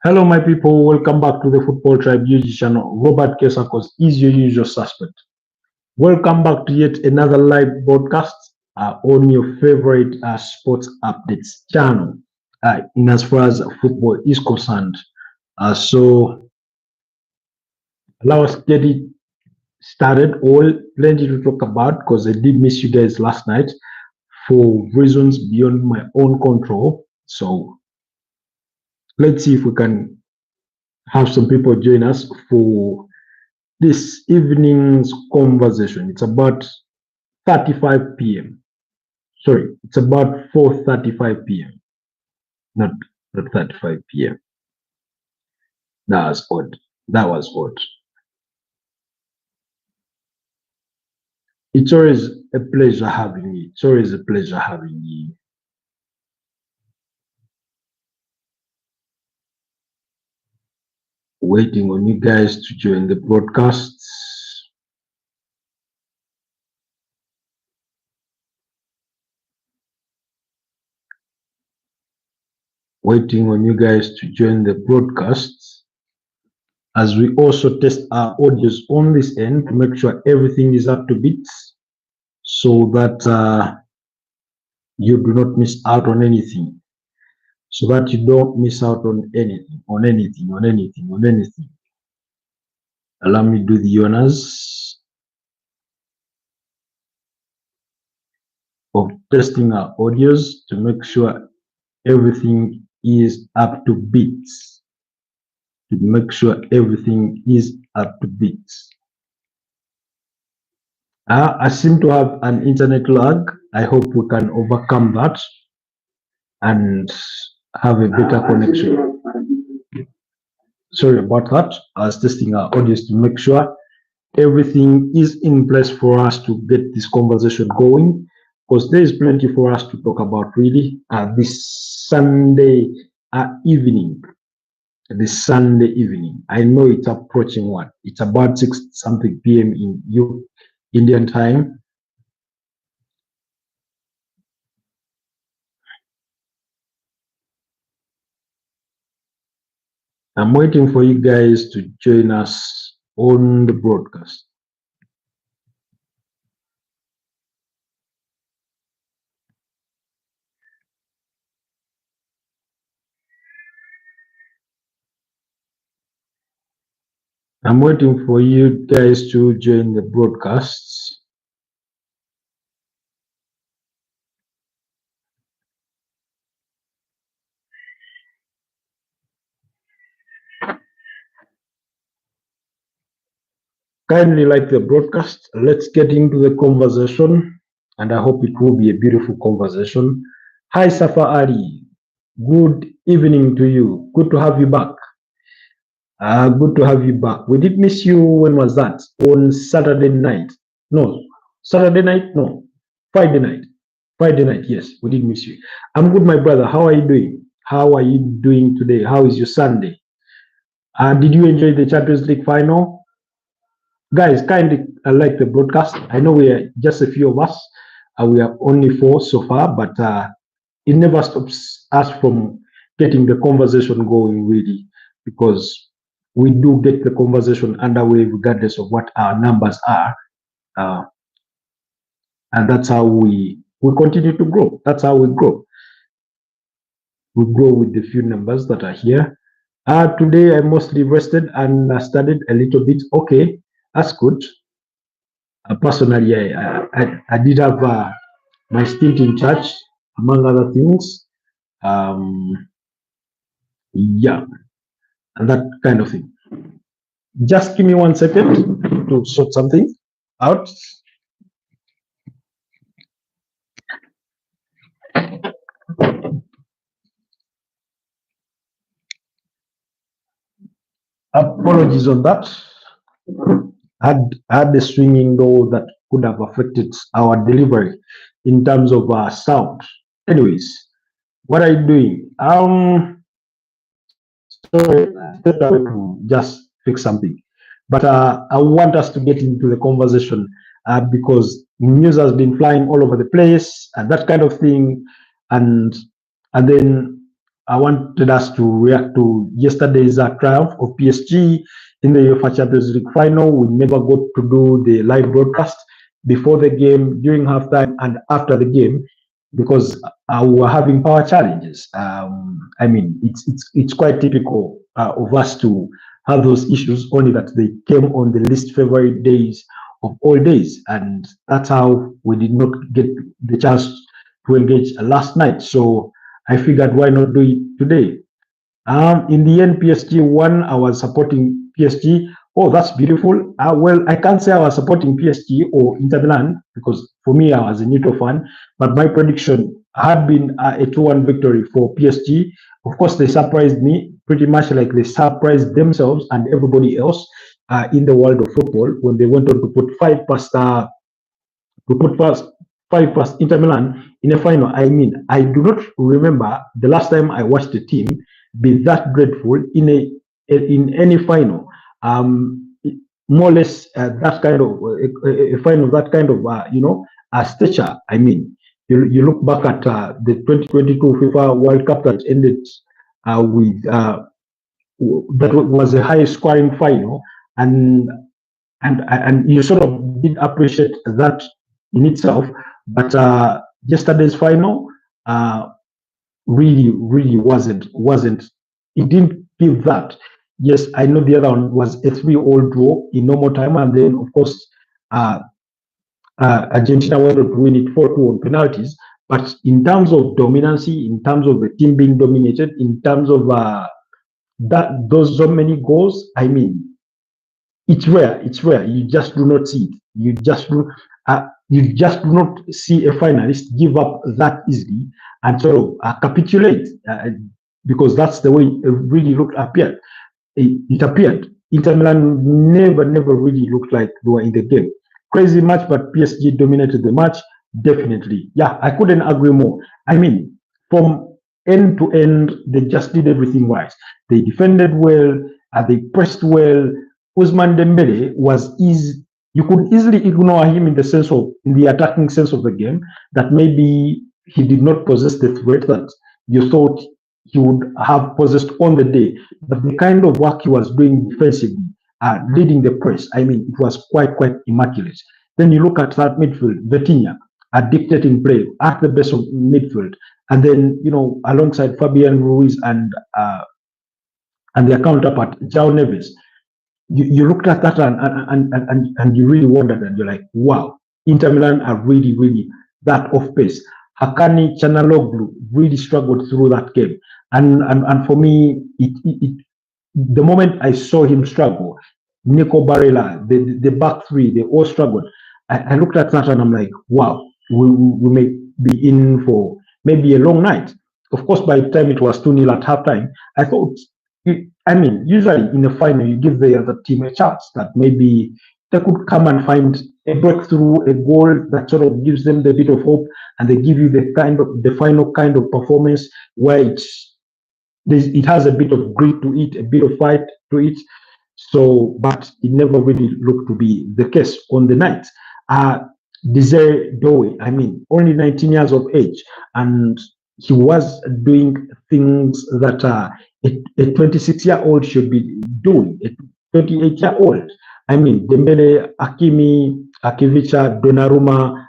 Hello, my people. Welcome back to the Football Tribe YouTube channel. Robert Kesakos is your usual suspect. Welcome back to yet another live broadcast on your favorite sports updates channel. In as far as football is concerned, so allow us to get it started. All plenty to talk about because I did miss you guys last night for reasons beyond my own control. So let's see if we can have some people join us for this evening's conversation. It's about 35 p.m. Sorry, it's about 4:35 p.m. Not 35 p.m. That was odd. That was odd. It's always a pleasure having you. It's always a pleasure having you. Waiting on you guys to join the broadcasts. Waiting on you guys to join the broadcasts as we also test our audios on this end to make sure everything is up to beats so that you do not miss out on anything. So that you don't miss out on anything. Allow me to do the honors of testing our audios to make sure everything is up to beats. I seem to have an internet lag. I hope we can overcome that and have a better connection. Sorry about that. I was testing our audience to make sure everything is in place for us to get this conversation going, because there is plenty for us to talk about really this Sunday evening. I know it's approaching what? It's about 6 something p.m. in Indian time. I'm waiting for you guys to join us on the broadcast. I'm waiting for you guys to join the broadcasts. Kindly like the broadcast. Let's get into the conversation, and I hope it will be a beautiful conversation. Hi, Safa Ali. Good evening to you. Good to have you back. Good to have you back. We did miss you. When was that? On Saturday night? No, Saturday night? No, Friday night. Friday night, yes, we did miss you. I'm good, my brother. How are you doing? How are you doing today? How is your Sunday? Did you enjoy the Champions League final? Guys, kindly like the broadcast. I know we are just a few of us. We are only 4 so far, but it never stops us from getting the conversation going, really, because we do get the conversation underway regardless of what our numbers are. And that's how we continue to grow. That's how we grow. We grow with the few numbers that are here. Today, I mostly rested and studied a little bit. Okay, that's good. Personally, I did have my stint in church, among other things. Yeah, and that kind of thing. Just give me 1 second to sort something out. Apologies on that. Had the swinging door that could have affected our delivery in terms of sound. Anyways, what are you doing? Sorry, to just fix something. But I want us to get into the conversation because news has been flying all over the place and that kind of thing. And then I wanted us to react to yesterday's triumph of PSG in the UEFA Champions League final. We never got to do the live broadcast before the game, during halftime, and after the game because we were having power challenges. I mean, it's quite typical of us to have those issues, only that they came on the least favorite days of all days, and that's how we did not get the chance to engage last night. So I figured, why not do it today? In the end, PSG won. I was supporting PSG. Oh, that's beautiful. Well, I can't say I was supporting PSG or Inter Milan because for me, I was a neutral fan. But my prediction had been a 2-1 victory for PSG. Of course, they surprised me pretty much like they surprised themselves and everybody else in the world of football when they went on to put five past Inter Milan in a final. I mean, I do not remember the last time I watched a team be that dreadful in any final. More or less that kind of a final, that kind of stature. I mean, you look back at the 2022 FIFA World Cup that ended with that was a high scoring final, and you sort of did appreciate that in itself. But yesterday's final really wasn't. It didn't give that. Yes, I know the other one was a 3-all draw in normal time, and then of course Argentina went on to win it 4-2 on penalties. But in terms of dominancy, in terms of the team being dominated, in terms of those so many goals, I mean, it's rare. It's rare. You just do not see it. You just do not see a finalist give up that easily and sort of capitulate, because that's the way it really appeared. It appeared. Inter Milan never really looked like they were in the game. Crazy match, but PSG dominated the match. Definitely. Yeah, I couldn't agree more. I mean, from end to end, they just did everything right. They defended well, they pressed well. Ousmane Dembele was easy. You could easily ignore him in the attacking sense of the game, that maybe he did not possess the threat that you thought he would have possessed on the day. But the kind of work he was doing defensively, leading the press, I mean, it was quite immaculate. Then you look at that midfield, Vitinha, dictating play at the best of midfield, and then alongside Fabian Ruiz and their counterpart João Neves. You looked at that and you really wondered, and you're like, wow, Inter Milan are really that off pace. Hakan Çalhanoğlu really struggled through that game, and for me, the moment I saw him struggle, Nico Barella, the back three, they all struggled. I looked at that and I'm like, wow, we may be in for maybe a long night. Of course, by the time it was 2-0 at halftime, I thought, I mean, usually in a final, you give the other team a chance that maybe they could come and find a breakthrough, a goal that sort of gives them the bit of hope, and they give you the final kind of performance where it has a bit of grit to it, a bit of fight to it. So, but it never really looked to be the case on the night. Desire Doe, I mean, only 19 years of age, and he was doing things that a 26-year-old should be doing, a 28-year-old. I mean, Dembele, Hakimi, Akivica, Donnarumma,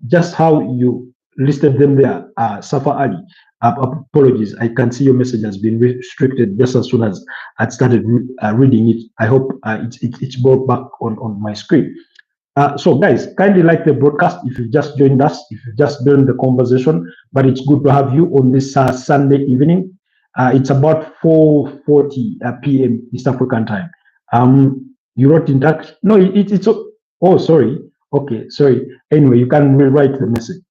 just how you listed them there, Safa Ali. Apologies, I can see your message has been restricted just as soon as I started reading it. I hope it's brought back on my screen. So guys, kindly like the broadcast if you've just joined us, if you've just joined the conversation, but it's good to have you on this Sunday evening. It's about 4:40 p.m. East African time. You wrote in that? No, it's oh, sorry. Okay, sorry. Anyway, you can rewrite the message.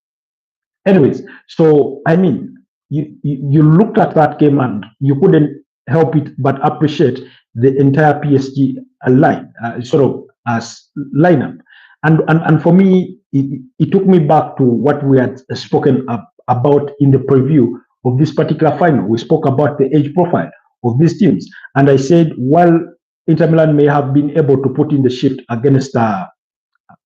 Anyways, so I mean, you looked at that game and you couldn't help it but appreciate the entire PSG line, sort of as lineup. And for me, it took me back to what we had spoken about in the preview of this particular final. We spoke about the age profile of these teams, and I said, while Inter Milan may have been able to put in the shift against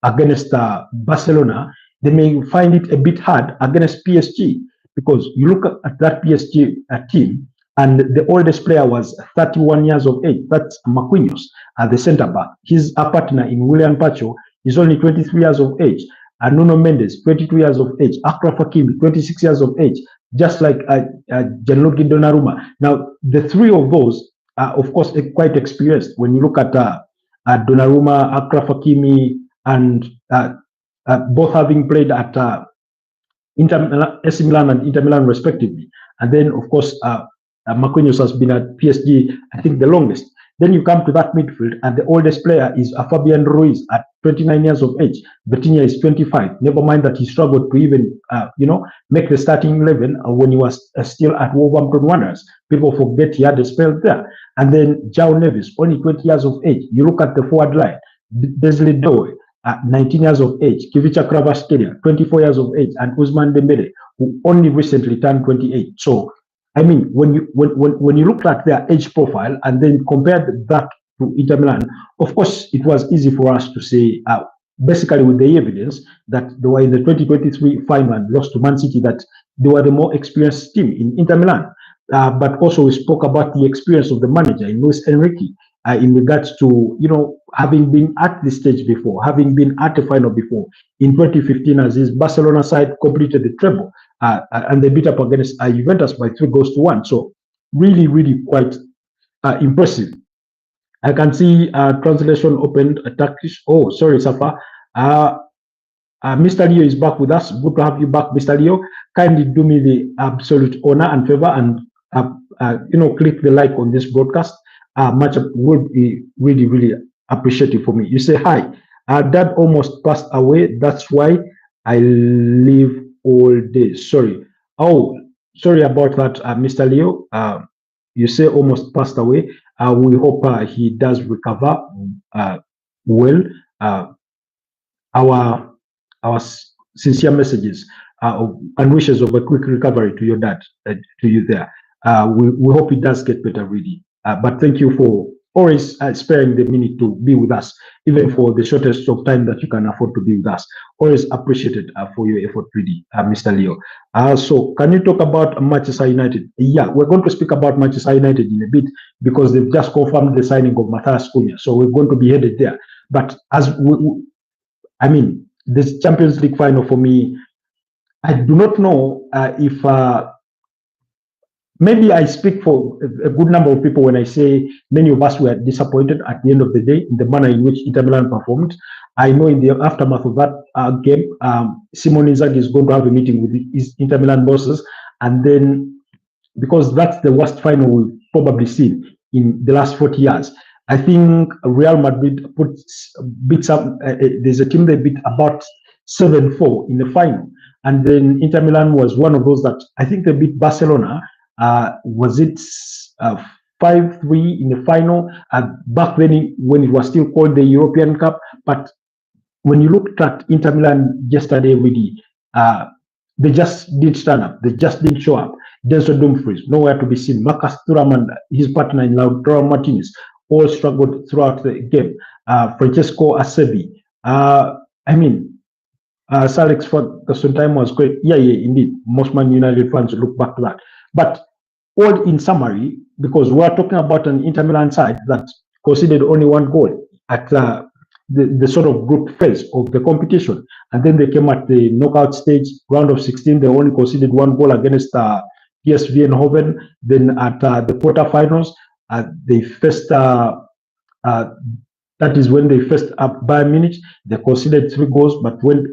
Barcelona, they may find it a bit hard against PSG because you look at that PSG team, and the oldest player was 31 years of age. That's Marquinhos, the centre back. His partner in William Pacho is only 23 years of age. And Nuno Mendes, 22 years of age. Achraf Hakimi, 26 years of age. Just like Gianluigi Donnarumma. Now, the three of those are, of course, quite experienced. When you look at Donnarumma, Achraf Hakimi, and both having played at AC Milan and Inter Milan respectively. And then, of course, Marquinhos has been at PSG, I think, the longest. Then you come to that midfield, and the oldest player is Fabian Ruiz at 29 years of age. Vitinha is 25. Never mind that he struggled to even, make the starting 11 when he was still at Wolverhampton Wanderers. People forget he had a spell there. And then João Neves, only 20 years of age. You look at the forward line, Desli Doe, 19 years of age, Kivica Kvaratskhelia, 24 years of age, and Ousmane Dembele, who only recently turned 28. So, I mean, when you look at their age profile and then compared that to Inter Milan, of course, it was easy for us to say, basically with the evidence that they were in the 2023 final and lost to Man City, that they were the more experienced team in Inter Milan. But also we spoke about the experience of the manager in Luis Enrique in regards to, having been at this stage before, having been at the final before. In 2015, as his Barcelona side completed the treble, and they beat up against Juventus by 3-1. So really, really quite impressive. I can see translation opened Turkish. Oh, sorry, Safa. Mr. Leo is back with us. Good to have you back, Mr. Leo. Kindly do me the absolute honor and favor and click the like on this broadcast. Much would be really, really appreciative for me. You say hi. Dad almost passed away. That's why I live all day. Sorry. Oh, sorry about that, Mr. Leo. You say almost passed away. We hope he does recover well. Our sincere messages and wishes of a quick recovery to your dad, to you there. We hope he does get better, really. But thank you for always sparing the minute to be with us, even for the shortest of time that you can afford to be with us. Always appreciated for your effort, really, Mr. Leo. So can you talk about Manchester United? Yeah, we're going to speak about Manchester United in a bit because they've just confirmed the signing of Matheus Cunha. So we're going to be headed there. But as this Champions League final for me, I do not know if maybe I speak for a good number of people when I say many of us were disappointed at the end of the day in the manner in which Inter Milan performed. I know in the aftermath of that game, Simone Inzaghi is going to have a meeting with his Inter Milan bosses, and then because that's the worst final we've probably seen in the last 40 years. I think Real Madrid beat there's a team they beat about 7-4 in the final, and then Inter Milan was one of those that I think they beat Barcelona. Was it 5-3 in the final? Back then, when it was still called the European Cup. But when you looked at Inter Milan yesterday, really, they just didn't stand up. They just didn't show up. Denzel Dumfries, nowhere to be seen. Marcus Thuram and his partner in Lautaro Martinez all struggled throughout the game. Francesco Acerbi. Sir Alex Ferguson time was great. Yeah, indeed. Most Man United fans look back to that. But all in summary, because we're talking about an Inter Milan side that conceded only one goal at the sort of group phase of the competition. And then they came at the knockout stage, round of 16, they only conceded one goal against PSV Eindhoven. Then at the quarterfinals, they faced, that is when they faced Bayern Munich. They conceded 3 goals, but went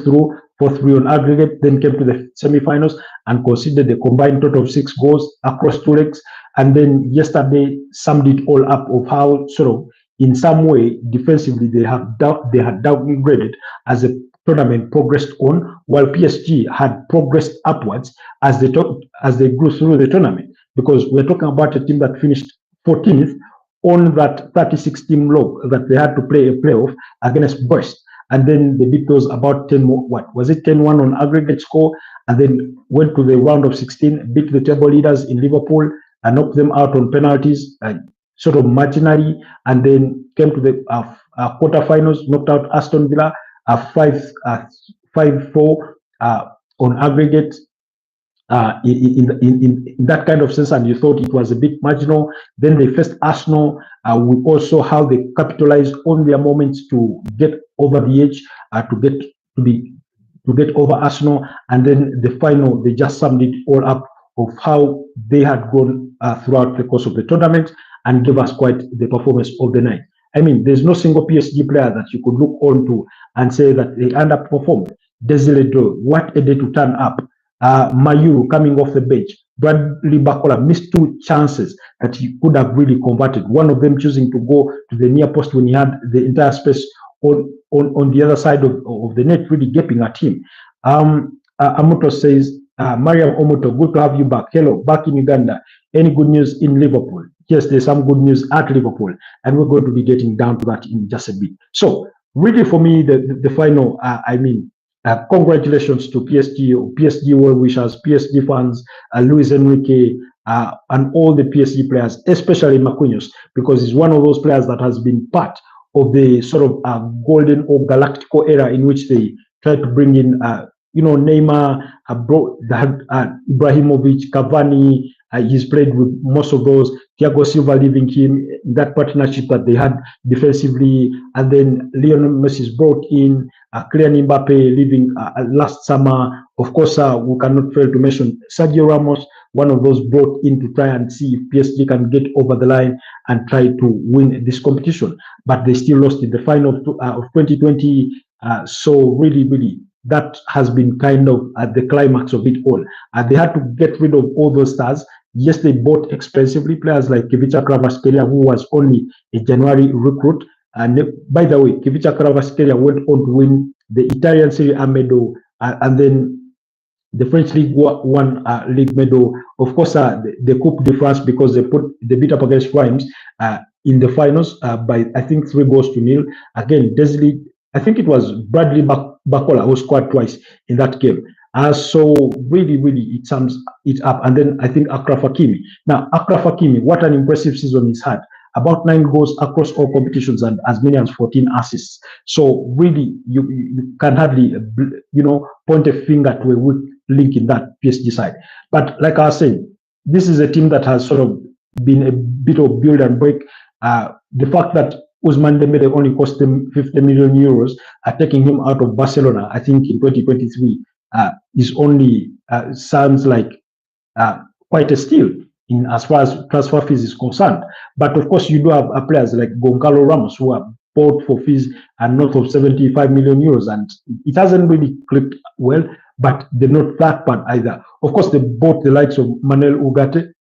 through 4-3 on aggregate, then came to the semi-finals and conceded a combined total of 6 goals across 2 legs. And then yesterday summed it all up of how sort of in some way defensively they had downgraded as the tournament progressed on, while PSG had progressed upwards as they grew through the tournament. Because we're talking about a team that finished 14th on that 36-team log that they had to play a playoff against Brest. And then they beat those about 10 more, 10-1 on aggregate score, and then went to the round of 16, beat the table leaders in Liverpool and knocked them out on penalties, sort of marginally, and then came to the quarterfinals, knocked out Aston Villa 5-4 on aggregate, in that kind of sense, and you thought it was a bit marginal. Then they faced Arsenal. We also how they capitalized on their moments to get over the edge, to get over Arsenal, and then the final they just summed it all up of how they had gone throughout the course of the tournament and gave us quite the performance of the night. I mean, there's no single PSG player that you could look on to and say that they underperformed. Desiree Doe, what a day to turn up. Mayuru coming off the bench. Bradley Bakola missed two chances that he could have really converted. One of them choosing to go to the near post when he had the entire space on the other side of the net, really gaping at him. Amuto says, Mariam Omoto, good to have you back. Hello, back in Uganda. Any good news in Liverpool? Yes, there's some good news at Liverpool, and we're going to be getting down to that in just a bit. So, really, for me, the final, congratulations to PSG, PSG well wishers, PSG fans, Luis Enrique, and all the PSG players, especially Marquinhos, because he's one of those players that has been part of the sort of golden or galactical era in which they tried to bring in, Neymar, Ibrahimovic, Cavani. He's played with most of those. Thiago Silva leaving him, that partnership that they had defensively, and then Lionel Messi brought in, Kylian Mbappe leaving last summer. Of course, we cannot fail to mention Sergio Ramos, one of those brought in to try and see if PSG can get over the line and try to win this competition. But they still lost in the final of 2020. So really, that has been kind of the climax of it all. They had to get rid of all those stars. Yes, they bought expensively players like Kivica Kvaratskhelia, who was only a January recruit. And by the way, Kivica Kvaratskhelia went on to win the Italian Serie A medal and then the French League One league medal. Of course, the Coupe de France, because they beat up against Reims in the finals by, I think, 3-0. Again, Desiree, I think it was Bradley Bakola who scored twice in that game. So really, it sums it up. And then I think Achraf Hakimi. Now, Achraf Hakimi, what an impressive season he's had. About 9 goals across all competitions and as many as 14 assists. So really, you can hardly, point a finger to a weak link in that PSG side. But like I was saying, this is a team that has sort of been a bit of build and break. The fact that Ousmane Dembele only cost them 50 million euros, taking him out of Barcelona, I think in 2023, is only sounds like quite a steal in as far as transfer fees is concerned. But of course, you do have players like Goncalo Ramos who are bought for fees and north of 75 million euros, and it hasn't really clicked well. But they're not that bad either. Of course, they bought the likes of Manuel Ugarte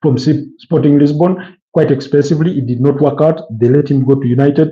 from Sporting Lisbon quite expensively. It did not work out. They let him go to United.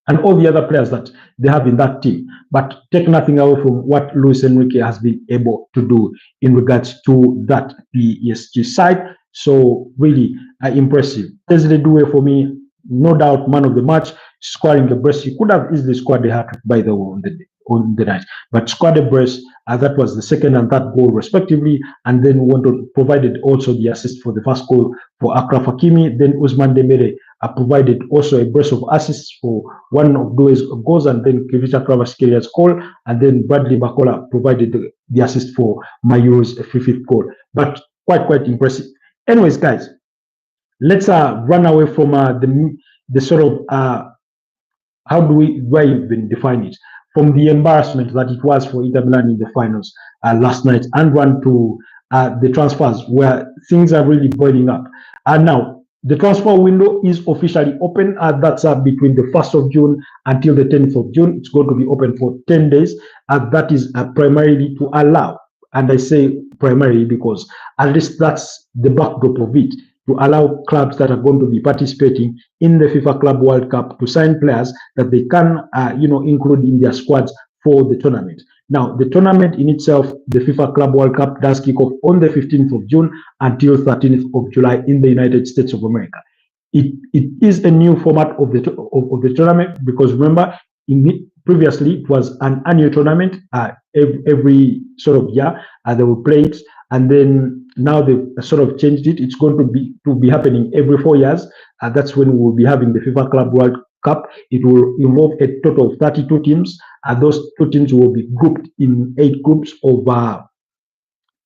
And all the other players that they have in that team. But take nothing away from what Luis Enrique has been able to do in regards to that PSG side. So really impressive. Desiree Doe for me, no doubt man of the match, scoring the brace. He could have easily scored the hat-trick by the way on the night, but scored the brace. That was the second and third goal respectively, and then provided also the assist for the first goal for Achraf Hakimi. Then Ousmane Dembele provided also a brace of assists for one of those goals, and then Kivica Kvaratskhelia goal, and then Bradley Bakola provided the assist for Mayuru's 5th goal. But quite impressive. Anyways, guys, let's run away from the sort of how do I even define it? From the embarrassment that it was for Inter Milan in the finals last night, and run to the transfers where things are really boiling up. And now the transfer window is officially open. That's between the 1st of June until the 10th of June. It's going to be open for 10 days. That is primarily to allow, and I say primarily because at least that's the backdrop of it, to allow clubs that are going to be participating in the FIFA Club World Cup to sign players that they can, include in their squads for the tournament. Now, the tournament in itself, the FIFA Club World Cup, does kick off on the 15th of June until 13th of July in the United States of America. It is a new format of the tournament because remember, previously it was an annual tournament every sort of year. They will play it, and then now they sort of changed it. It's going to be happening every 4 years. That's when we will be having the FIFA Club World Cup. It will involve a total of 32 teams. Those 2 teams will be grouped in 8 groups of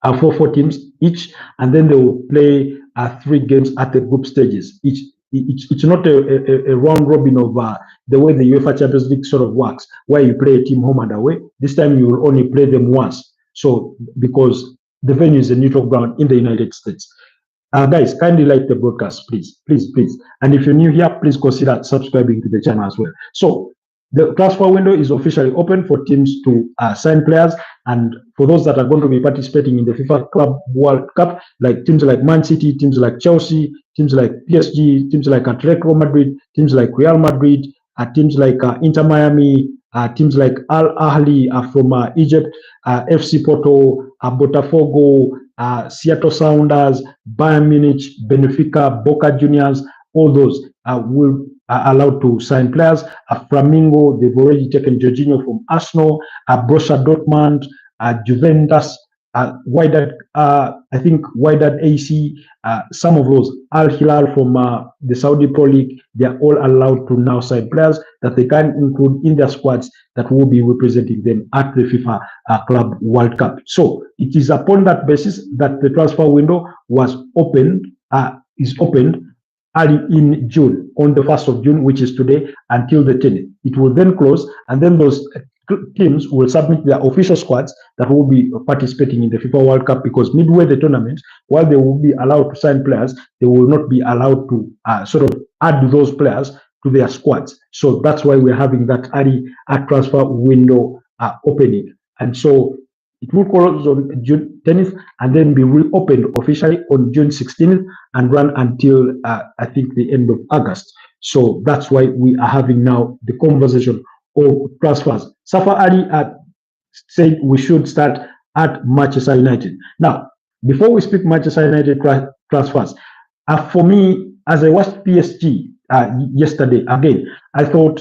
4 teams each, and then they will play 3 games at the group stages each. It's not a round robin of the way the UEFA Champions League sort of works, where you play a team home and away. This time you will only play them once. So because the venue is a neutral ground in the United States. Guys, kindly like the broadcast, please, please, please. And if you're new here, please consider subscribing to the channel as well. So the transfer window is officially open for teams to sign players, and for those that are going to be participating in the FIFA Club World Cup, like teams like Man City, teams like Chelsea, teams like PSG, teams like Atletico Madrid, teams like Real Madrid, teams like Inter Miami, teams like Al Ahly from Egypt, FC Porto, Botafogo, Seattle Sounders, Bayern Munich, Benfica, Boca Juniors, all those will are allowed to sign players. Flamingo, they've already taken Jorginho from Arsenal, Borussia Dortmund, Juventus, Wydad, I think Wydad AC, some of those, Al Hilal from the Saudi Pro League, they're all allowed to now sign players that they can include in their squads that will be representing them at the FIFA Club World Cup. So it is upon that basis that the transfer window was opened, is opened early in June, on the 1st of June, which is today, until the 10th. It will then close, and then those teams will submit their official squads that will be participating in the FIFA World Cup, because midway the tournament, while they will be allowed to sign players, they will not be allowed to sort of add those players to their squads. So that's why we're having that early transfer window opening. And so it will close on June 10th and then be reopened officially on June 16th and run until I think the end of August. So that's why we are having now the conversation of transfers. Safa Ali said we should start at Manchester United. Now, before we speak Manchester United transfers, for me, as I watched PSG yesterday, again, I thought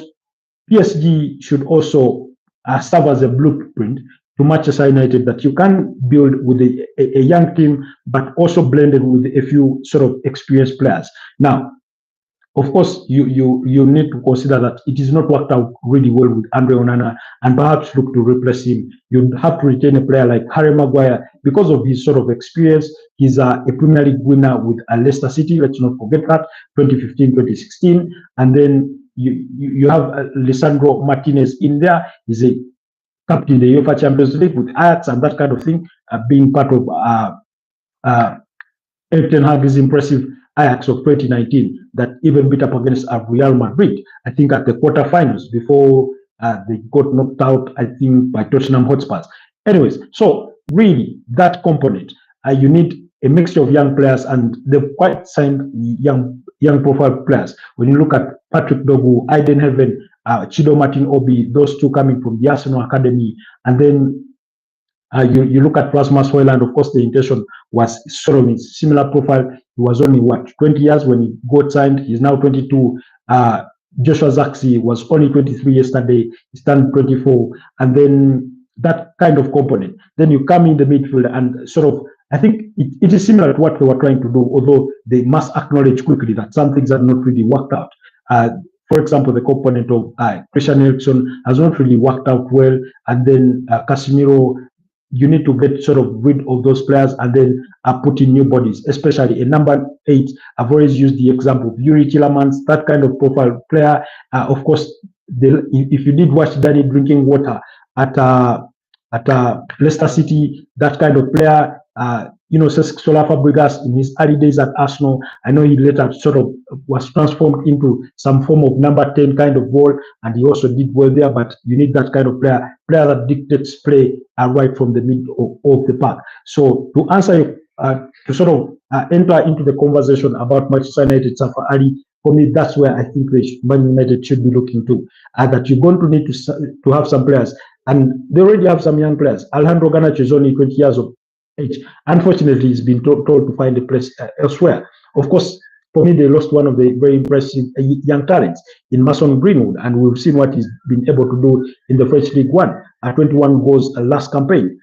PSG should also serve as a blueprint to Manchester United, that you can build with a young team, but also blended with a few sort of experienced players. Now, of course, you need to consider that it is not worked out really well with Andre Onana, and perhaps look to replace him. You'd have to retain a player like Harry Maguire because of his sort of experience. He's a Premier League winner with Leicester City. Let's not forget that, 2015, 2016. And then you have Lisandro Martinez in there. He's a captain in the UEFA Champions League with Ajax and that kind of thing, being part of Erik ten Hag's impressive Ajax of 2019 that even beat up against Real Madrid, I think at the quarterfinals, before they got knocked out, I think, by Tottenham Hotspurs. Anyways, so really that component, you need a mixture of young players, and they've quite signed young profile players. When you look at Patrick Dogu, Aiden Heaven, Chido Martin Obi, those two coming from the Arsenal Academy, and then you look at Rasmus Højlund. Of course, the intention was sort of a similar profile. He was only, what, 20 years when he got signed. He's now 22. Joshua Zirkzee was only 23 yesterday. He's turned 24. And then that kind of component. Then you come in the midfield and sort of, I think it is similar to what they were trying to do, although they must acknowledge quickly that some things have not really worked out. For example, the component of Christian Eriksen has not really worked out well. And then Casemiro, you need to get sort of rid of those players and then put in new bodies, especially a number 8. I've always used the example of Yuri Tillemans, that kind of profile player. Of course, if you did watch Danny drinking water at Leicester City, that kind of player, Cesc Fabregas in his early days at Arsenal, I know he later sort of was transformed into some form of number 10 kind of role, and he also did well there, but you need that kind of player that dictates play right from the middle of the park. So to answer, to sort of enter into the conversation about Manchester United, Safa Ali, for me, that's where I think Man United should be looking to, that you're going to need to have some players, and they already have some young players. Alejandro Garnacho is only 20 years of age. Unfortunately, he's been told to find a place elsewhere. Of course, for me, they lost one of the very impressive young talents in Mason Greenwood, and we've seen what he's been able to do in the French League One. 21 goals last campaign,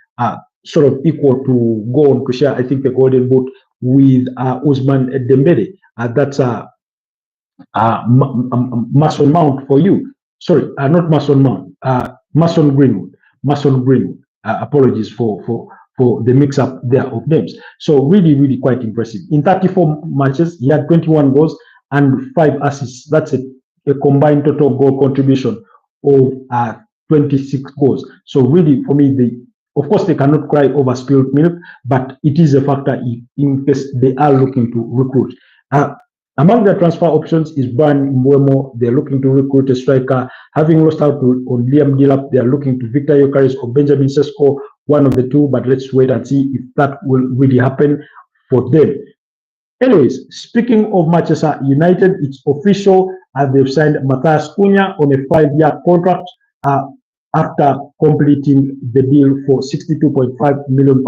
sort of equal to go on to share, I think, the Golden Boot with Ousmane Dembele. That's Mason Mount for you. Sorry, not Mason Mount. Mason Greenwood. Mason Greenwood. Apologies for for the mix-up there of names. So really, really quite impressive. In 34 matches, he had 21 goals and 5 assists. That's a combined total goal contribution of 26 goals. So really, for me, of course, they cannot cry over spilled milk, but it is a factor in case they are looking to recruit. Among their transfer options is Brian Mbeumo. They're looking to recruit a striker. Having lost out on Liam Delap, they're looking to Victor Gyökeres or Benjamin Sesko, one of the two, but let's wait and see if that will really happen for them. Anyways, speaking of Manchester United, it's official. They've signed Matheus Cunha on a 5-year contract after completing the deal for £62.5 million.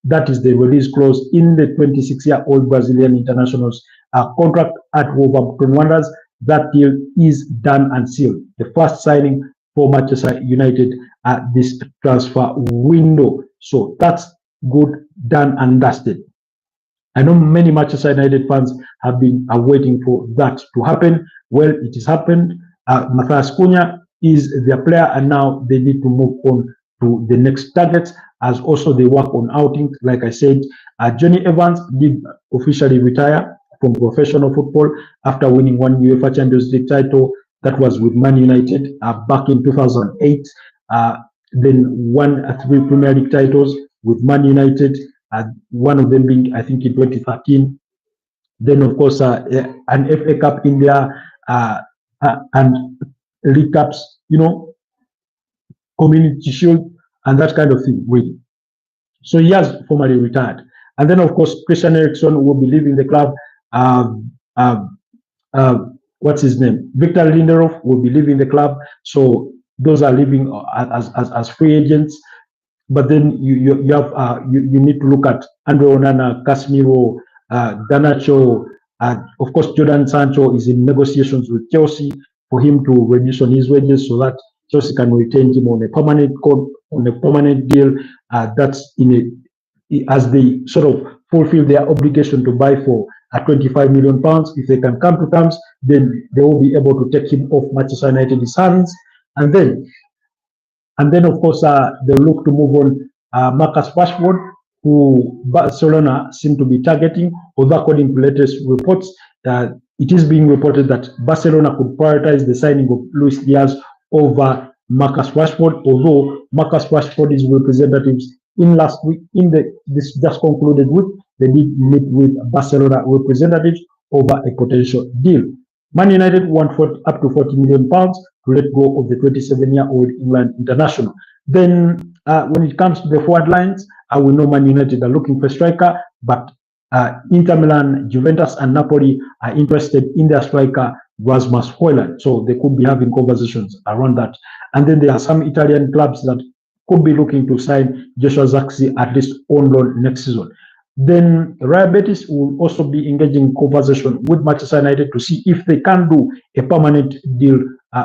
That is the release clause in the 26-year-old Brazilian international's contract at Wolverhampton Wanderers. That deal is done and sealed. The first signing for Manchester United at this transfer window. So that's good, done and dusted. I know many Manchester United fans have been waiting for that to happen. Well, it has happened. Matheus Cunha is their player, and now they need to move on to the next targets, as also they work on outings. Like I said, Johnny Evans did officially retire from professional football after winning one UEFA Champions League title. That was with Man United back in 2008. Then won 3 Premier League titles with Man United, one of them being, I think, in 2013. Then, of course, an FA Cup in there and League Cups, Community Shield, and that kind of thing, really. So he has formally retired. And then, of course, Christian Eriksen will be leaving the club. What's his name? Victor Lindelof will be leaving the club. So those are leaving as free agents. But then you need to look at Andre Onana, Casemiro, Garnacho. Of course, Jordan Sancho is in negotiations with Chelsea for him to reduce on his wages so that Chelsea can retain him on a permanent deal. That's as they sort of fulfill their obligation to buy for £25 million. If they can come to terms, then they will be able to take him off Manchester United's hands. And then of course, they'll look to move on Marcus Rashford, who Barcelona seem to be targeting, although according to latest reports, it is being reported that Barcelona could prioritize the signing of Luis Diaz over Marcus Rashford, although Marcus Rashford's representatives this just concluded week, they did meet with Barcelona representatives over a potential deal. Man United want up to £40 million to let go of the 27-year-old England international. Then when it comes to the forward lines, we know Man United are looking for a striker, but Inter Milan, Juventus and Napoli are interested in their striker Rasmus Højlund. So they could be having conversations around that. And then there are some Italian clubs that could be looking to sign Joshua Zirkzee at least on loan next season. Then Real Betis will also be engaging in conversation with Manchester United to see if they can do a permanent deal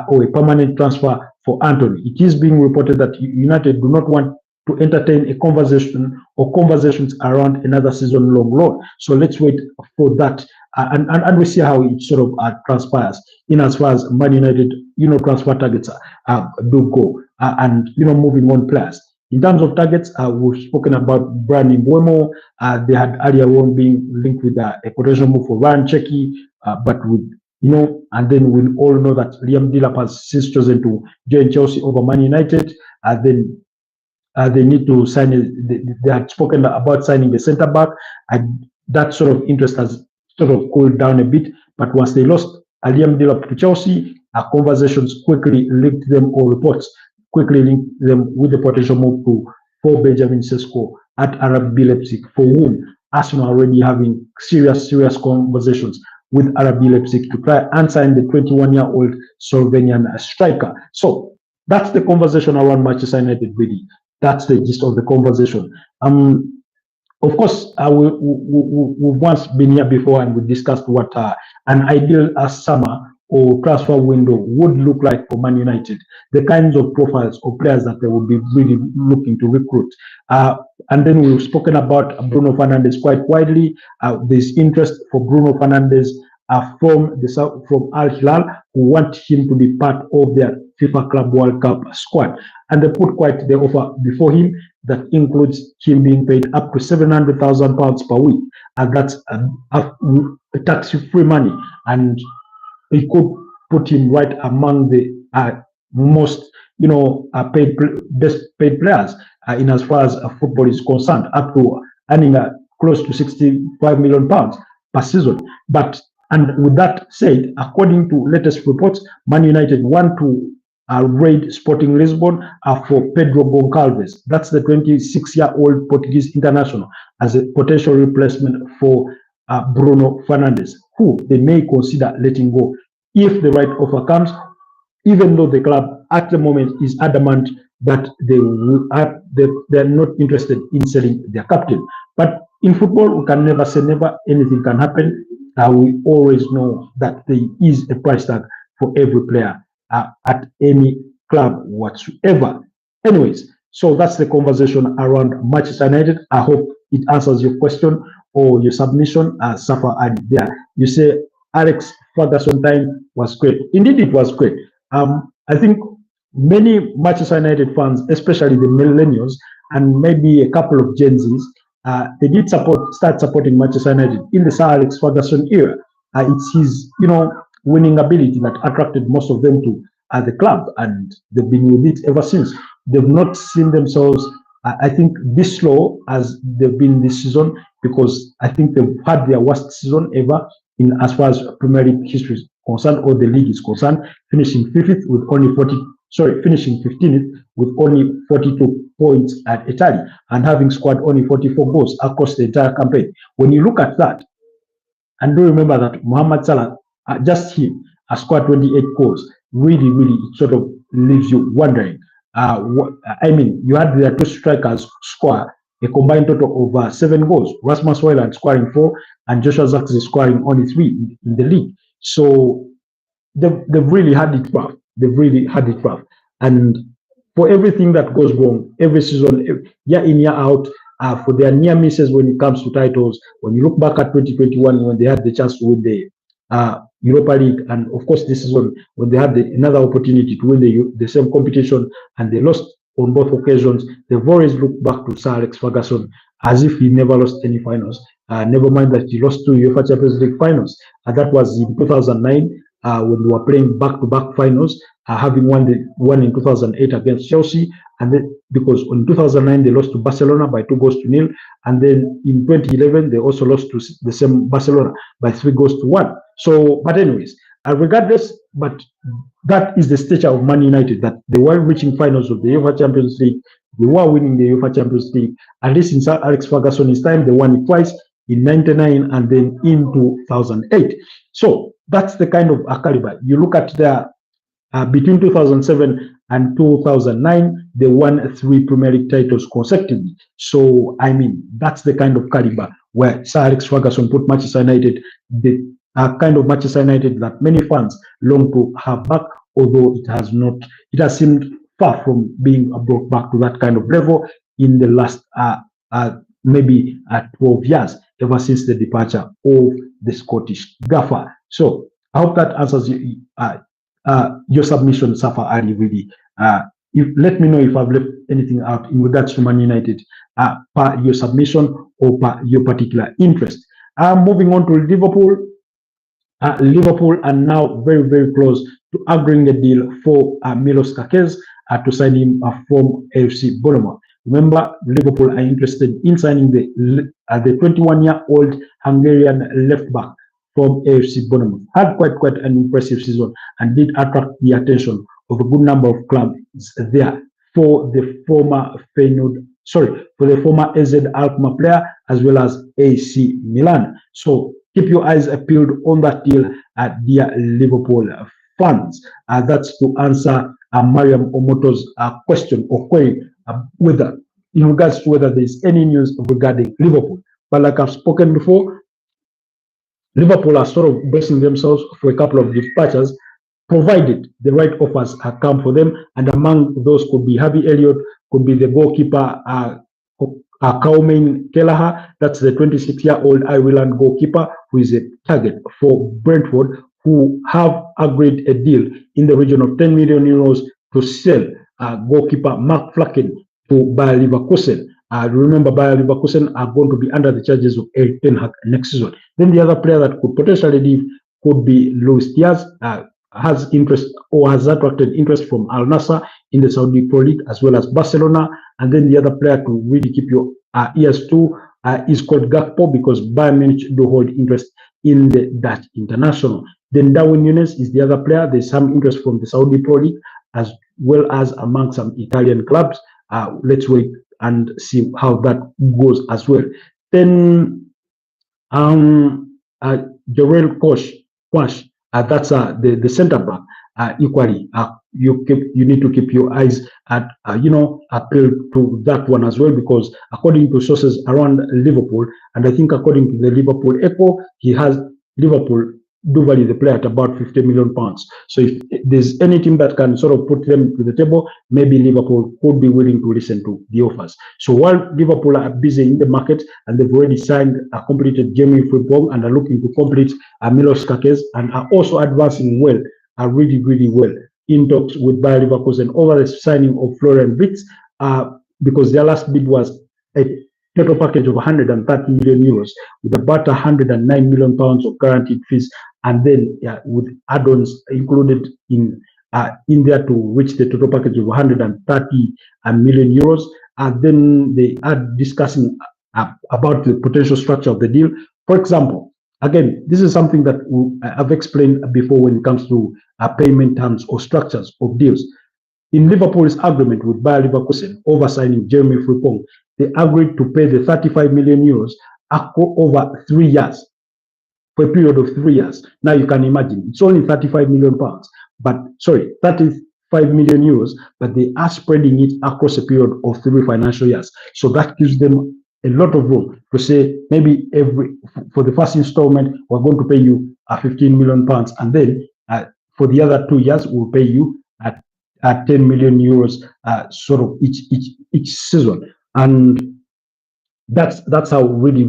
or a permanent transfer for Anthony. It is being reported that United do not want to entertain a conversation or conversations around another season-long loan. So let's wait for that and we see how it sort of transpires in as far as Man United, transfer targets do go and, moving on players. In terms of targets, we've spoken about Brian Mbeumo. They had earlier on being linked with a potential move for Ryan Cherki, but with, and then we all know that Liam Delap has since chosen to join Chelsea over Man United. Then they need to sign. They had spoken about signing the centre back, and that sort of interest has sort of cooled down a bit. But once they lost Liam Delap to Chelsea, conversations quickly linked them, or reports quickly linked them with the potential move for Benjamin Sesko at RB Leipzig, for whom Arsenal are already having serious conversations with RB Leipzig to try and sign the 21-year-old Slovenian striker. So that's the conversation around Manchester United, really. That's the gist of the conversation. Of course, we've once been here before and we discussed what an ideal summer or transfer window would look like for Man United, the kinds of profiles of players that they would be really looking to recruit. And then we've spoken about Bruno Fernandes quite widely. There's interest for Bruno Fernandes from Al Hilal, who want him to be part of their FIFA Club World Cup squad. and they put quite the offer before him that includes him being paid up to £700,000 per week, and that's tax-free money, and it could put him right among the most, best paid players in as far as football is concerned, up to earning close to £65 million per season. And with that said, according to latest reports, Man United want to raid Sporting Lisbon for Pedro Goncalves. That's the 26-year-old Portuguese international, as a potential replacement for Bruno Fernandes, who they may consider letting go if the right offer comes, even though the club at the moment is adamant that they're not interested in selling their captain. But in football, we can never say never. Anything can happen. We always know that there is a price tag for every player at any club whatsoever. Anyways, so that's the conversation around Manchester United. I hope it answers your question or your submission. Safa and there, you say Alex Ferguson time was great. Indeed, it was great. I think many Manchester United fans, especially the millennials and maybe a couple of Gen Zs, they did start supporting Manchester United in the Sir Alex Ferguson era. It's his, winning ability that attracted most of them to the club, and they've been with it ever since. They've not seen themselves, I think, this low as they've been this season, because I think they've had their worst season ever in as far as Premier League history is concerned, or the league is concerned, finishing 15th with only 42 points at Italy, and having scored only 44 goals across the entire campaign. When you look at that, and do remember that Mohamed Salah, just him, has scored 28 goals, really, it sort of leaves you wondering. You had their two strikers score a combined total of 7 goals. Rasmus Højlund scoring 4, and Joshua Zirkzee scoring only 3 in the league. So they've really had it rough. And for everything that goes wrong every season, year in, year out, for their near misses when it comes to titles, when you look back at 2021, when they had the chance to win the Europa League, and of course this season when they had another opportunity to win the same competition, and they lost on both occasions, they've always looked back to Sir Alex Ferguson as if he never lost any finals. Never mind that he lost 2 UEFA Champions League finals. That was in 2009 when they were playing back-to-back finals, having won in 2008 against Chelsea, and then because in 2009 they lost to Barcelona by 2-0, and then in 2011 they also lost to the same Barcelona by 3-1. So, but anyways, regardless, but that is the stature of Man United, that they were reaching finals of the UEFA Champions League, they were winning the UEFA Champions League. At least in Sir Alex Ferguson's time, they won it twice, in 99 and then in 2008. So that's the kind of caliber. You look at their between 2007 and 2009, they won 3 Premier League titles consecutively. So, that's the kind of caliber where Sir Alex Ferguson put Manchester United, the kind of Manchester United that many fans long to have back, although it has seemed far from being brought back to that kind of level in the last maybe 12 years, ever since the departure of the Scottish gaffer. So, I hope that answers your submission, Safa Ali, really. Let me know if I've left anything out in regards to Man United, per your submission or per your particular interest. Moving on to Liverpool. Liverpool are now very, very close to agreeing a deal for Milos Kerkez to sign him from AFC Bournemouth. Remember, Liverpool are interested in signing the 21-year-old Hungarian left back from AFC Bournemouth. Had quite an impressive season and did attract the attention of a good number of clubs there for the former AZ Alkmaar player, as well as AC Milan. So keep your eyes peeled on that deal, dear Liverpool fans. That's to answer Mariam Omoto's question or query in regards to whether there's any news regarding Liverpool. But like I've spoken before, Liverpool are sort of bracing themselves for a couple of departures, provided the right offers come for them. And among those could be Harvey Elliott, could be the goalkeeper Kaumain Kelleher. That's the 26-year-old Ireland goalkeeper who is a target for Brentford, who have agreed a deal in the region of 10 million euros to sell goalkeeper Mark Flacken to Bayer Leverkusen. Remember, Bayer Leverkusen are going to be under the charges of Erik ten Hag next season. Then the other player that could potentially leave could be Luis Diaz. Has interest or has attracted interest from Al Nassr in the Saudi Pro League as well as Barcelona. And then the other player to really keep your ears to is called Gakpo, because Bayern Munich do hold interest in the Dutch international. Then Darwin Nunes is the other player. There's some interest from the Saudi Pro League as well as among some Italian clubs. Let's wait and see how that goes as well. Then Jarell Quash, that's the center back. Equally, you need to keep your eyes at appeal to that one as well, because according to sources around Liverpool, and I think according to the Liverpool Echo, Liverpool do value the player at about £50 million. So if there's any team that can sort of put them to the table, maybe Liverpool could be willing to listen to the offers. So while Liverpool are busy in the market and they've already signed a completed Jamie Frimpong and are looking to complete Milos Kakes and are also advancing well, are really, really well in talks with Bayer Leverkusen over the signing of Florian Wirtz, because their last bid was a total package of 130 million euros with about 109 million pounds of guaranteed fees, and then with add-ons included in there to reach the total package of 130 million euros. And then they are discussing about the potential structure of the deal. For example, again, this is something that I've explained before when it comes to payment terms or structures of deals. In Liverpool's agreement with Bayer Leverkusen over signing Jeremy Frimpong, they agreed to pay the 35 million euros over 3 years, for a period of 3 years. Now you can imagine, it's only 35 million pounds, but sorry, 35 million euros, but they are spreading it across a period of 3 financial years. So that gives them a lot of room to say, maybe for the first installment, we're going to pay you 15 million pounds, and then for the other 2 years, we'll pay you at 10 million euros sort of each season. And that's how really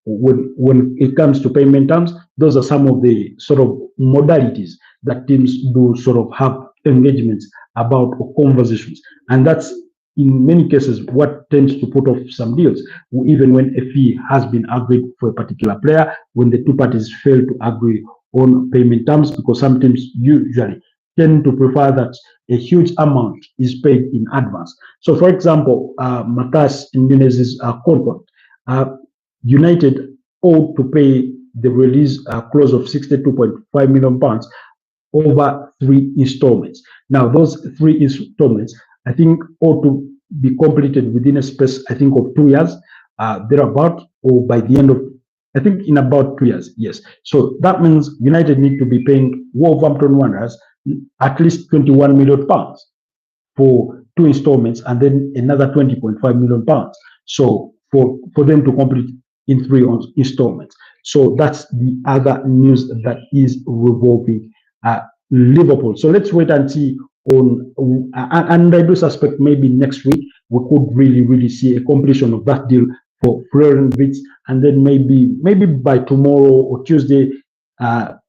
when it comes to payment terms, those are some of the sort of modalities that teams do sort of have engagements about or conversations. And that's in many cases what tends to put off some deals, even when a fee has been agreed for a particular player, when the two parties fail to agree on payment terms, because some teams usually tend to prefer that a huge amount is paid in advance. So, for example, Matheus Cunha's contract, United owed to pay the release clause of 62.5 million pounds over 3 installments. Now, those 3 installments, I think, ought to be completed within a space, I think, of 2 years, thereabout, or by the end of, I think, in about 2 years. Yes. So that means United need to be paying Wolverhampton Wanderers at least 21 million pounds for 2 installments, and then another 20.5 million pounds. So for them to complete in 3 installments. So that's the other news that is revolving Liverpool. So let's wait and see on, and I do suspect maybe next week we could really see a completion of that deal for Florian Wirtz, and then maybe by tomorrow or Tuesday,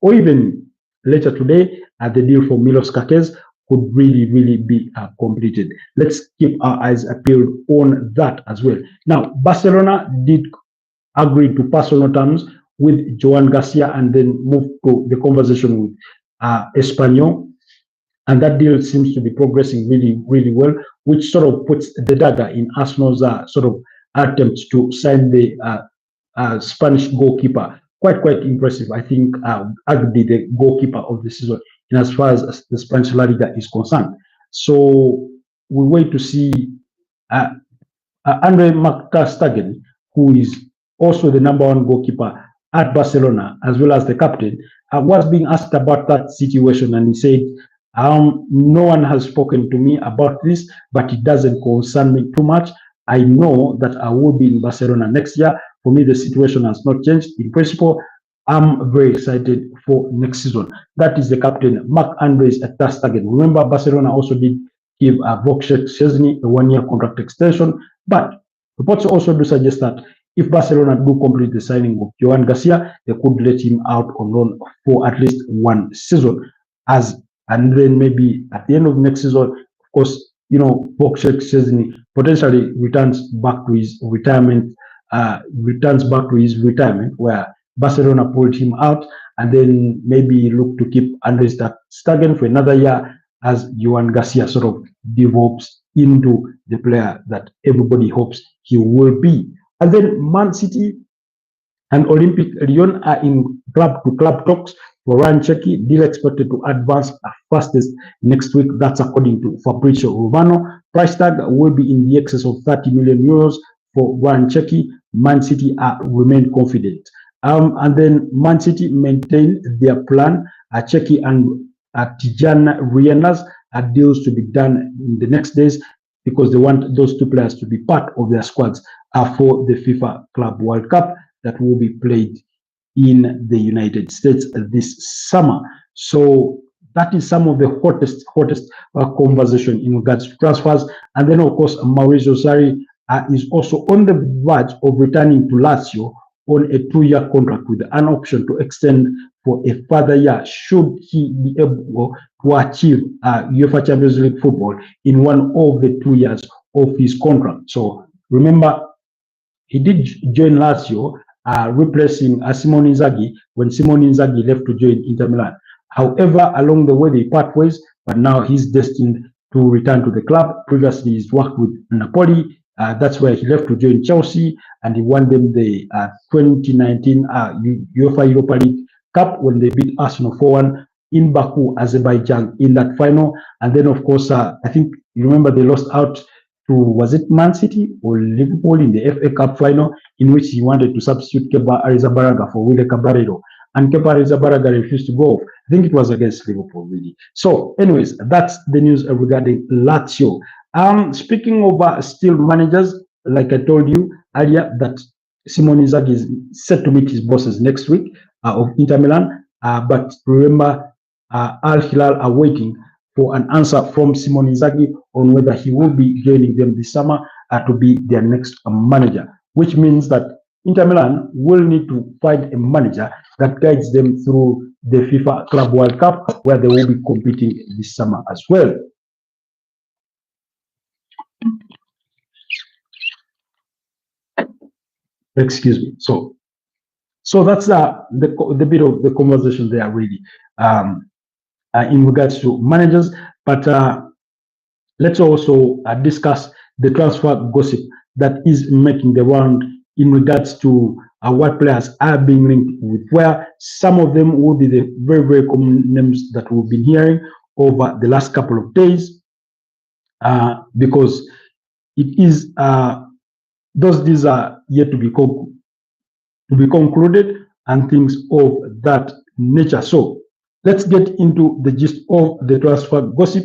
or even later today, the deal for Milos Kakes could really be completed. Let's keep our eyes peeled on that as well. Now, Barcelona did agree to personal terms with Joan Garcia and then move to the conversation with Espanyol, and that deal seems to be progressing really well, which sort of puts the dagger in Arsenal's sort of attempts to sign the Spanish goalkeeper. Quite impressive. I think arguably the goalkeeper of the season in as far as the Spanish La Liga is concerned. So we wait to see Andre Stegen, who is also the #1 goalkeeper at Barcelona, as well as the captain, was being asked about that situation, and he said, no one has spoken to me about this, but it doesn't concern me too much. I know that I will be in Barcelona next year. For me, the situation has not changed. In principle, I'm very excited for next season. That is the captain, Marc-André ter Stegen. Remember, Barcelona also did give Wojciech Szczesny a 1-year contract extension, but reports also do suggest that if Barcelona do complete the signing of Joan Garcia, they could let him out on loan for at least 1 season. And then maybe at the end of next season, of course, Boxer Szczesny potentially returns back to his retirement, where Barcelona pulled him out, and then maybe look to keep Andres Stegen for another year as Johan Garcia sort of develops into the player that everybody hopes he will be. And then Man City and Olympic Lyon are in club-to-club talks for Ryan Cherki, deal expected to advance fastest next week. That's according to Fabrizio Romano. Price tag will be in the excess of 30 million euros for Ryan Cherki. Man City remain confident. And then Man City maintain their plan. Cherki and Tijan Rienas deals to be done in the next days because they want those two players to be part of their squads for the FIFA Club World Cup that will be played in the United States this summer. So that is some of the hottest conversation in regards to transfers. And then, of course, Maurizio Sarri is also on the verge of returning to Lazio on a 2-year contract with an option to extend for a further year should he be able to achieve UEFA Champions League football in one of the 2 years of his contract. So remember, he did join Lazio, replacing Simone Inzaghi when Simone Inzaghi left to join Inter Milan. However, along the way, they part ways, but now he's destined to return to the club. Previously, he's worked with Napoli. That's where he left to join Chelsea, and he won them the 2019 UEFA Europa League Cup when they beat Arsenal 4-1 in Baku, Azerbaijan in that final. And then, of course, I think you remember they lost out to, was it Man City or Liverpool in the FA Cup final, in which he wanted to substitute Kepa Arrizabalaga for Willy Caballero, and Kepa Arrizabalaga refused to go off. I think it was against Liverpool, really. So, anyways, that's the news regarding Lazio. Speaking of still managers, like I told you earlier, that Simone Inzaghi is set to meet his bosses next week of Inter Milan. But remember, Al Hilal are waiting for an answer from Simone Inzaghi on whether he will be joining them this summer to be their next manager, which means that Inter Milan will need to find a manager that guides them through the FIFA Club World Cup, where they will be competing this summer as well. Excuse me. So that's the bit of the conversation there, really, in regards to managers. But let's also discuss the transfer gossip that is making the round in regards to what players are being linked with, where some of them will be the very, very common names that we've been hearing over the last couple of days, because it is those deals are yet to be concluded and things of that nature. So let's get into the gist of the transfer gossip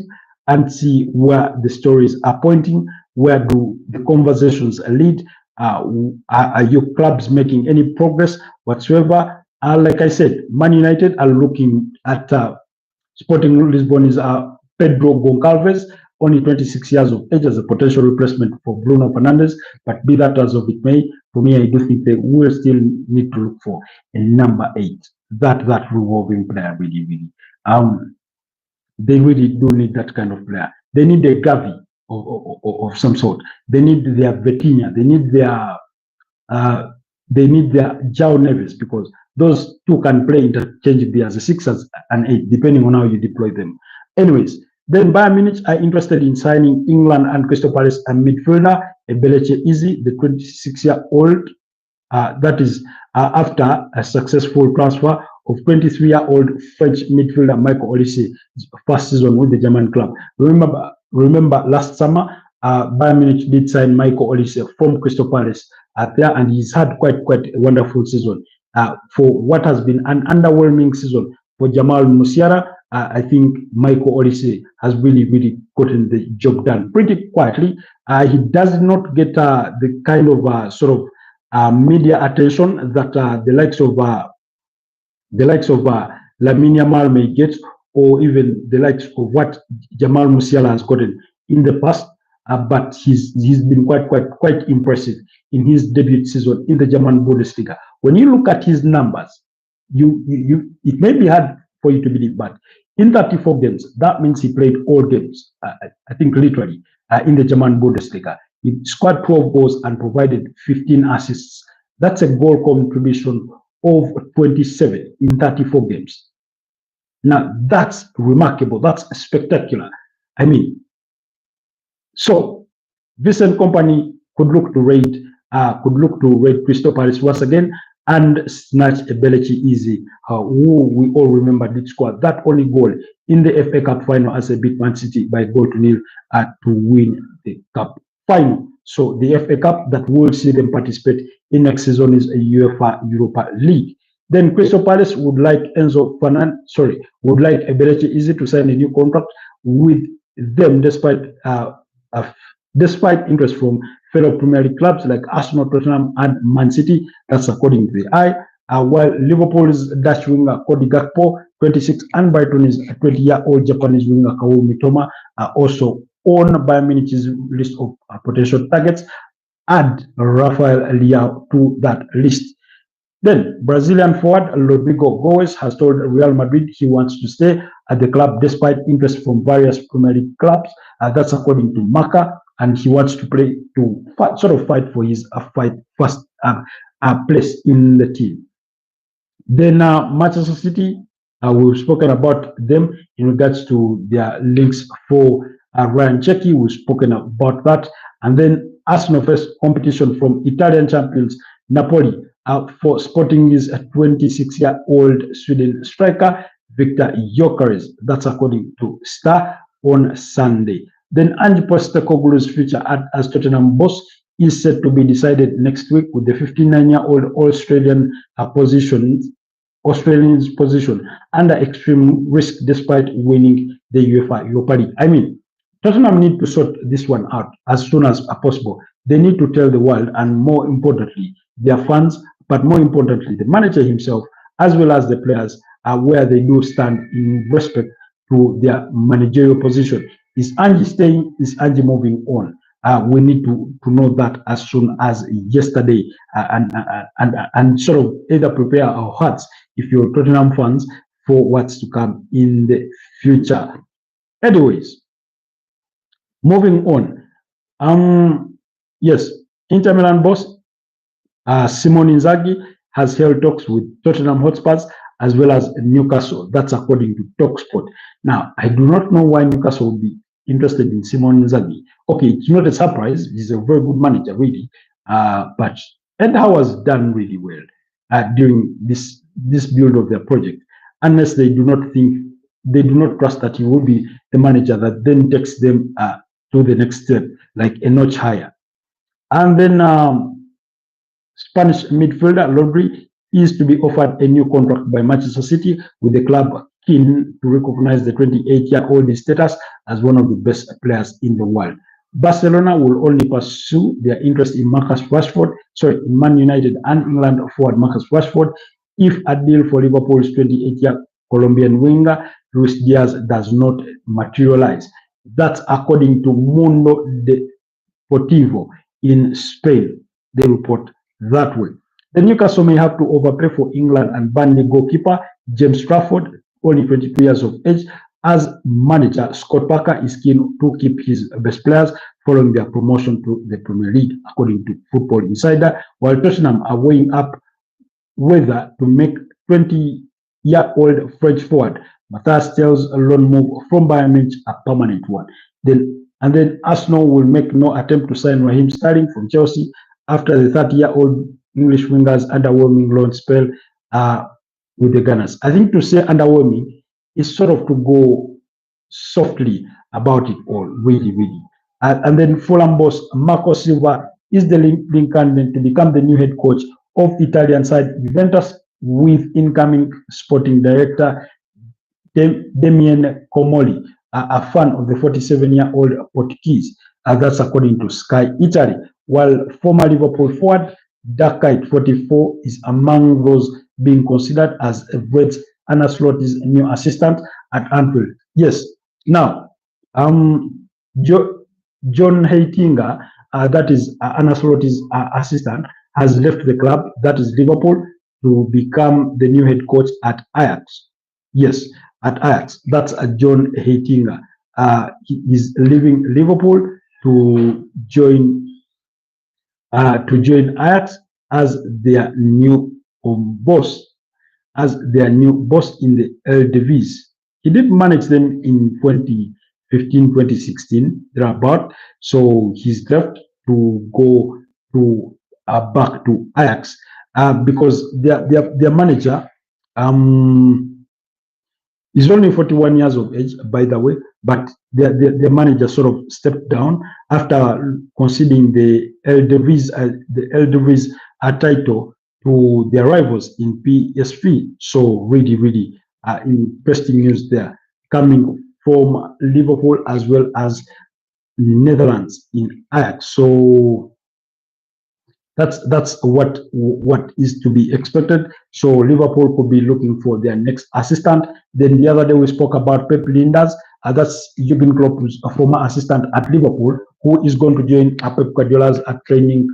and see where the stories are pointing. Where do the conversations lead? Are your clubs making any progress whatsoever? Like I said, Man United are looking at Sporting Lisbon's Pedro Goncalves, only 26 years of age, as a potential replacement for Bruno Fernandes. But be that as of it may, for me, I do think they will still need to look for a number 8, that revolving player, really. They really do need that kind of player. They need a Gavi of some sort. They need their Vitinha. They need their João Neves, because those two can play interchangeably as a 6, as an 8, depending on how you deploy them. Anyways, then Bayern Munich are interested in signing England and Crystal Palace and midfielder Ebeleche Eze, the 26-year-old. That is after a successful transfer of 23-year-old French midfielder Michael Olise's first season with the German club. Remember last summer, Bayern Munich did sign Michael Olise from Crystal Palace there, and he's had quite a wonderful season. For what has been an underwhelming season for Jamal Musiala, I think Michael Olise has really gotten the job done pretty quietly. He does not get the kind of sort of media attention that the likes of Lamine Yamal may get, or even the likes of what Jamal Musiala has gotten in the past. But he's been quite impressive in his debut season in the German Bundesliga. When you look at his numbers, it may be hard for you to believe, but in 34 games. That means he played all games, I think literally, in the German Bundesliga. He scored 12 goals and provided 15 assists. That's a goal contribution of 27 in 34 games. Now, that's remarkable. That's spectacular. I mean, so Vincent Company could look to raid Crystal Palace once again and snatch a Belechi easy, who we all remember did score that only goal in the FA Cup final as a beat Man City by goal to nil to win the cup final. So the FA Cup that will see them participate in next season is a UEFA Europa League. Then Crystal Palace would like would like Belechi easy to sign a new contract with them despite interest from fellow Premier League clubs like Arsenal, Tottenham, and Man City. That's according to the Eye. While Liverpool's Dutch winger Cody Gakpo, 26, and Brighton's 20-year-old Japanese winger Kaoru Mitoma are also on Bayern Munich's list of potential targets. Add Rafael Leao to that list. Then Brazilian forward Rodrigo Goes has told Real Madrid he wants to stay at the club despite interest from various Premier League clubs. That's according to Marca, and he wants to play to fight for his first place in the team. Then Manchester City, we've spoken about them in regards to their links for Ryan Cherki. We've spoken about that. And then Arsenal first competition from Italian champions Napoli for Sporting his 26-year-old Sweden striker Victor Gyökeres. That's according to Star on Sunday. Then Ange Postecoglou's future as Tottenham boss is set to be decided next week, with the 59-year-old Australian's position under extreme risk despite winning the UEFA Europa League. I mean, Tottenham need to sort this one out as soon as possible. They need to tell the world, and more importantly, their fans, but more importantly, the manager himself, as well as the players, where they do stand in respect to their managerial position. Is Ange staying? Is Ange moving on? We need to know that as soon as yesterday, and sort of either prepare our hearts, if you're Tottenham fans, for what's to come in the future. Anyways, moving on. Yes, Inter Milan boss Simone Inzaghi has held talks with Tottenham Hotspurs as well as Newcastle. That's according to TalkSport. Now, I do not know why Newcastle would be interested in Simone Inzaghi. Okay, it's not a surprise. He's a very good manager, really. But Ed Howe has done really well during this build of their project, unless they do not trust that he will be the manager that then takes them to the next step, like a notch higher. And then Spanish midfielder Rodri is to be offered a new contract by Manchester City, with the club keen to recognize the 28-year-old status as one of the best players in the world. Barcelona will only pursue their interest in in Man United and England forward Marcus Rashford, if a deal for Liverpool's 28-year Colombian winger Luis Diaz does not materialize. That's according to Mundo Deportivo in Spain. They report that way. The Newcastle may have to overpay for England and Burnley goalkeeper James Trafford, only 22 years of age, as manager Scott Parker is keen to keep his best players following their promotion to the Premier League, according to Football Insider, while Tottenham are weighing up whether to make 20-year-old French forward Matheus Cunha's loan move from Bayern Munich a permanent one. Then Arsenal will make no attempt to sign Raheem Sterling from Chelsea after the 30-year-old English winger's underwhelming loan spell with the Gunners. I think to say underwhelming is sort of to go softly about it all, really. And then Fulham boss Marco Silva is the link candidate to become the new head coach of Italian side Juventus, with incoming sporting director Damien Comoli, a fan of the 47-year-old Portuguese. That's according to Sky Italy. While former Liverpool forward Darkite 44 is among those being considered as Brett Ancelotti's new assistant at Anfield. Yes. Now, John Heitinga, that is Ancelotti's assistant, has left the club, that is Liverpool, to become the new head coach at Ajax. Yes. at Ajax. That's John Heitinga. He is leaving Liverpool to join Ajax as their new boss, in the Eredivisie. He did manage them in 2015, 2016, thereabout. So he's left to go to back to Ajax because their manager is only 41 years of age, by the way, but their manager sort of stepped down after conceding the Eredivisie title to their rivals in PSV. So really interesting news there coming from Liverpool as well as Netherlands in Ajax. So that's what is to be expected. So Liverpool could be looking for their next assistant. Then the other day we spoke about Pep Linders. That's Jurgen Klopp's former assistant at Liverpool, who is going to join Pep Guardiola's training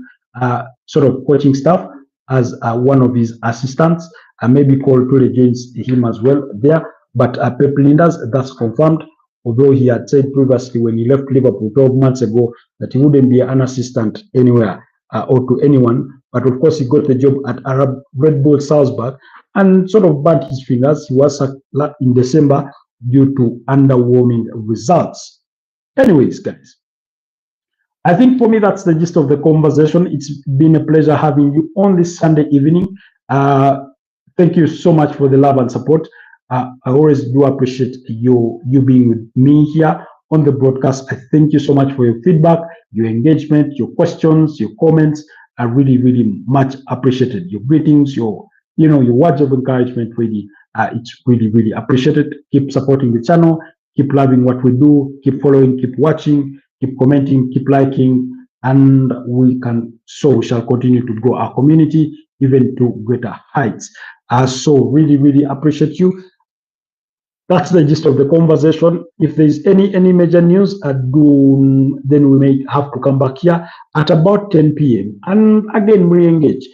sort of coaching staff as one of his assistants. Maybe Cole Toure joins him as well there. But Pep Linders, that's confirmed. Although he had said previously when he left Liverpool 12 months ago that he wouldn't be an assistant anywhere or to anyone. But of course, he got the job at Arab Red Bull Salzburg and sort of burnt his fingers. He was sacked in December due to underwhelming results. Anyways, guys, I think for me, that's the gist of the conversation. It's been a pleasure having you on this Sunday evening. Thank you so much for the love and support. I always do appreciate you being with me here on the broadcast. I thank you so much for your feedback, your engagement, your questions, your comments. I really much appreciated. Your greetings, your words of encouragement. Really, it's really appreciated. Keep supporting the channel. Keep loving what we do. Keep following. Keep watching. Keep commenting. Keep liking, and we shall continue to grow our community even to greater heights. So really appreciate you. That's the gist of the conversation. If there's any major news, then we may have to come back here at about 10 p.m. and again re-engage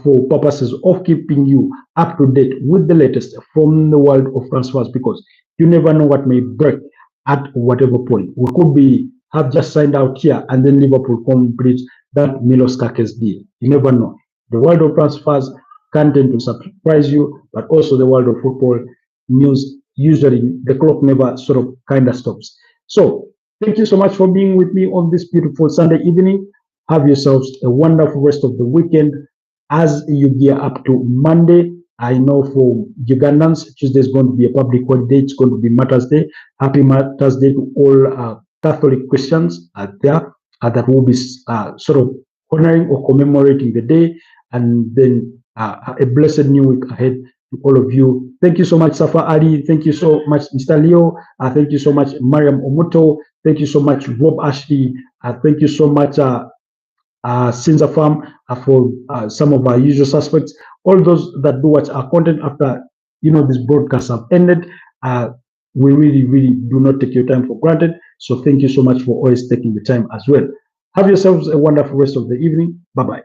for purposes of keeping you up to date with the latest from the world of transfers, because you never know what may break at whatever point. We could have just signed out here and then Liverpool complete that Milos Kakes deal. You never know. The world of transfers can tend to surprise you, but also the world of football news. Usually the clock never sort of kind of stops. So thank you so much for being with me on this beautiful Sunday evening. Have yourselves a wonderful rest of the weekend as you gear up to Monday. I know for Ugandans, Tuesday is going to be a public holiday. It's going to be Mother's Day. Happy Mother's Day to all Catholic Christians out there that will be sort of honoring or commemorating the day. And then a blessed new week ahead to all of you. Thank you so much, Safa Ali. Thank you so much, Mr. Leo. Thank you so much, Mariam Omoto. Thank you so much, Rob Ashley. Thank you so much, Sinza Farm, for some of our usual suspects. All those that do watch our content after this broadcast have ended. We really do not take your time for granted. So thank you so much for always taking the time as well. Have yourselves a wonderful rest of the evening. Bye-bye.